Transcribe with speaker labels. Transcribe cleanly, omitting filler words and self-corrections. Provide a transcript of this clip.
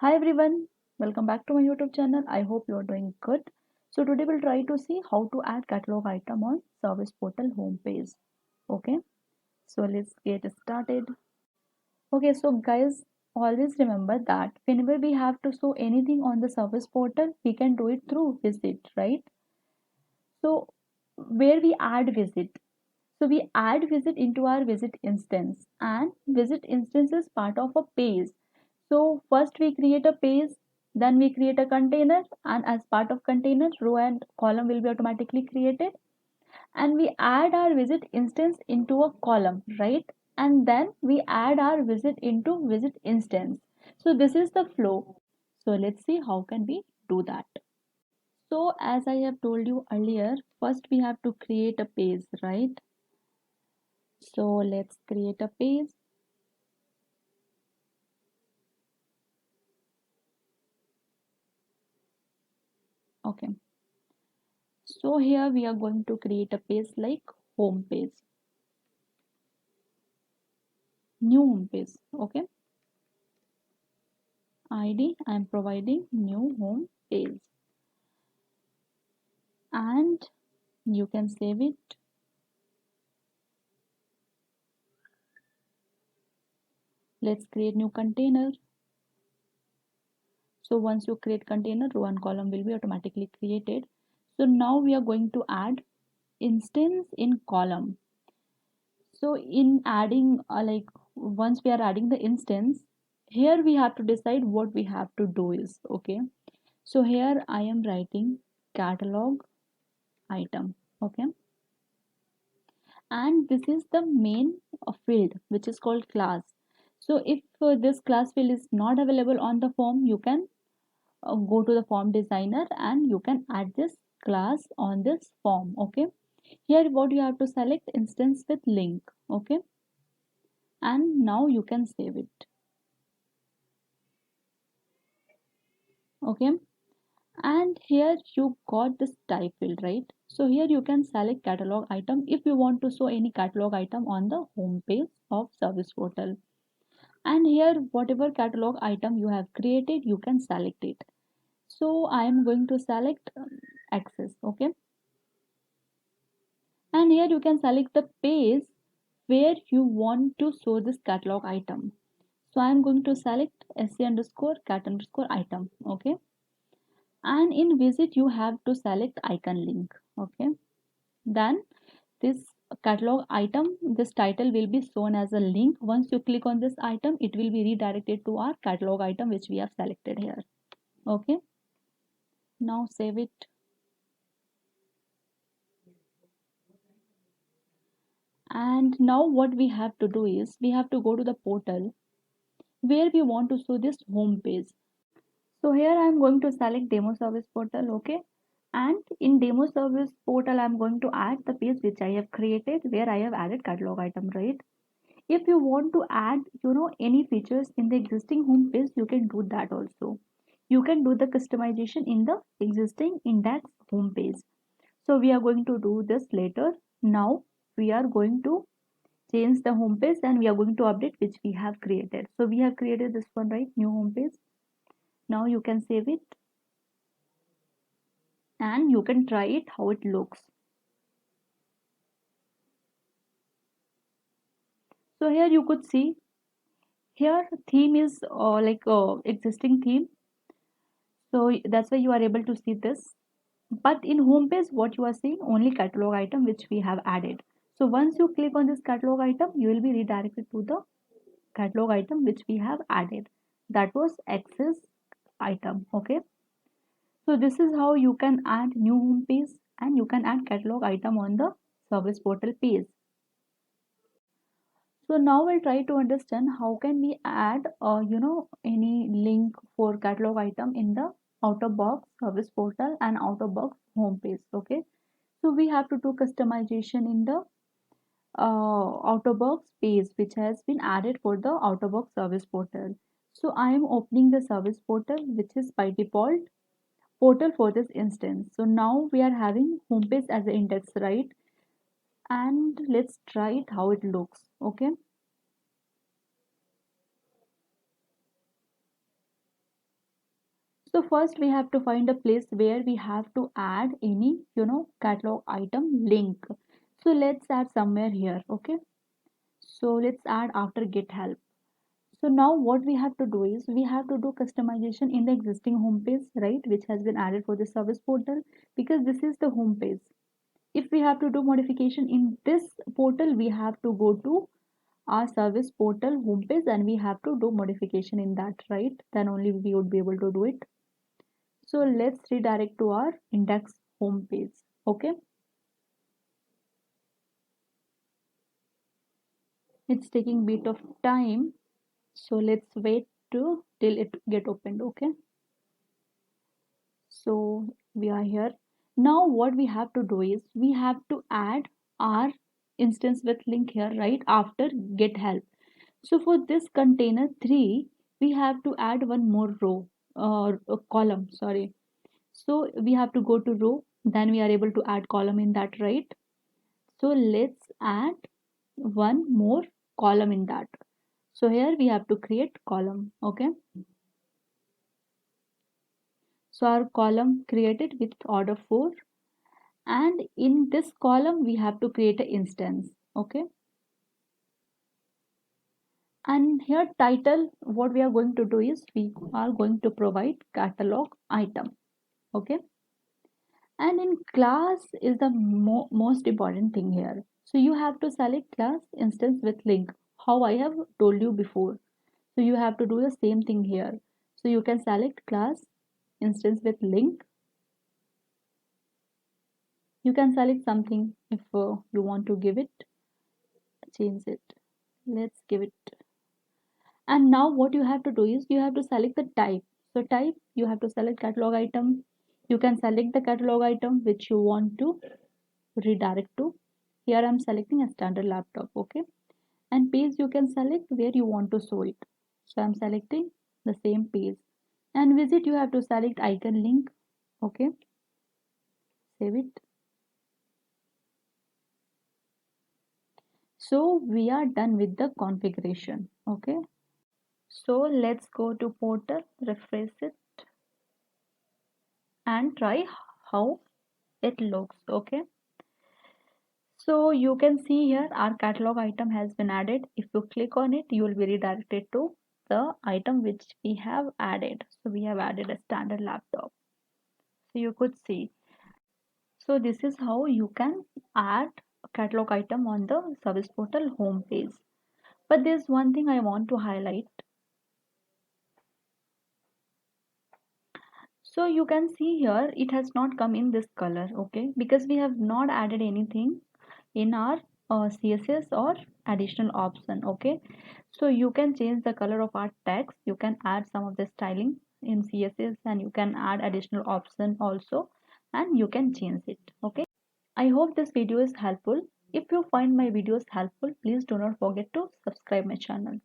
Speaker 1: Hi everyone, welcome back to my YouTube channel. I hope you are doing good. So today we'll try to see how to add catalog item on service portal homepage. Okay, so let's get started. Okay, so guys, always remember that whenever we have to show anything on the service portal, we can do it through visit, right? So where we add visit. So we add visit into our visit instance, and visit instance is part of a page. So first we create a page, then we create a container, and as part of container, row and column will be automatically created. And we add our visit instance into a column, right? And then we add our visit into visit instance. So this is the flow. So let's see how can we do that. So as I have told you earlier, first we have to create a page, right? So let's create a page. Okay. So here we are going to create a page like home page, new home page. Okay. ID I am providing new home page, and you can save it. Let's create new container. So once you create container, row and column will be automatically created. So now we are going to add instance in column. So in adding like once we are adding the instance, here we have to decide what we have to do is okay. So here I am writing catalog item, okay, and this is the main field which is called class. So if this class field is not available on the form, you can go to the form designer and you can add this class on this form, okay. Here what you have to select instance with link, okay, and now you can save it, okay. And here you got this type field, right? So here you can select catalog item if you want to show any catalog item on the home page of service portal. And here whatever catalog item you have created, you can select it. So I am going to select access, okay. And here you can select the page where you want to show this catalog item. So I am going to select sc underscore cat underscore item, okay. And in visit you have to select icon link, okay. Then this catalog item, this title will be shown as a link. Once you click on this item, it will be redirected to our catalog item which we have selected here, okay. Now save it. And now what we have to do is we have to go to the portal where we want to show this home page. So here I am going to select demo service portal, okay. And in demo service portal I am going to add the page which I have created where I have added catalog item, right? If you want to add any features in the existing home page, you can do that also. You can do the customization in the existing index home page. So we are going to do this later. Now we are going to change the home page and we are going to update which we have created. So we have created this one, right? New home page. Now you can save it and you can try it how it looks. So here you could see here theme is existing theme. So that's why you are able to see this. But in home page, what you are seeing only catalog item which we have added. So once you click on this catalog item, you will be redirected to the catalog item which we have added. That was access item. Okay. So this is how you can add new home page and you can add catalog item on the service portal page. So now we'll try to understand how can we add any link for catalog item in the out of box service portal and out of box home page. Okay. So we have to do customization in the outer box page which has been added for the outer box service portal. So I am opening the service portal which is by default portal for this instance. So now we are having home page as the index, right? And let's try it how it looks. Okay. So first we have to find a place where we have to add any catalog item link. So let's add somewhere here. Okay, so let's add after get help. So now what we have to do is we have to do customization in the existing home page, right, which has been added for the service portal, because this is the home page. If we have to do modification in this portal, we have to go to our service portal homepage and we have to do modification in that, right? Then only we would be able to do it. So let's redirect to our index homepage. Okay, it's taking bit of time, so let's wait to till it get opened. Okay, so we are here now. What we have to do is we have to add our instance with link here, right, after get help. So for this container 3, we have to add one more row or a column, sorry. So we have to go to row, then we are able to add column in that, right? So let's add one more column in that. So here we have to create column, okay? So our column created with order 4, and in this column we have to create an instance, okay? And here title, what we are going to do is we are going to provide catalog item, okay? And in class is the most important thing here. So you have to select class instance with link, how I have told you before. So you have to do the same thing here. So you can select class instance with link. You can select something if you want to give it, change it. Let's give it. And now what you have to do is you have to select the type. So type, you have to select catalog item. You can select the catalog item which you want to redirect to. Here I'm selecting a standard laptop, okay? And page you can select where you want to show it. So I'm selecting the same page. And visit you have to select icon link, okay? Save it. So we are done with the configuration, okay? So let's go to portal, refresh it and try how it looks, okay? So you can see here our catalog item has been added. If you click on it, you will be redirected to the item which we have added. So we have added a standard laptop. So you could see. So this is how you can add a catalog item on the service portal home page. But there's one thing I want to highlight. So you can see here it has not come in this color, okay? Because we have not added anything in our CSS or additional option, okay? So you can change the color of our text. You can add some of the styling in CSS and you can add additional option also, and you can change it, okay? I hope this video is helpful. If you find my videos helpful, please do not forget to subscribe my channel.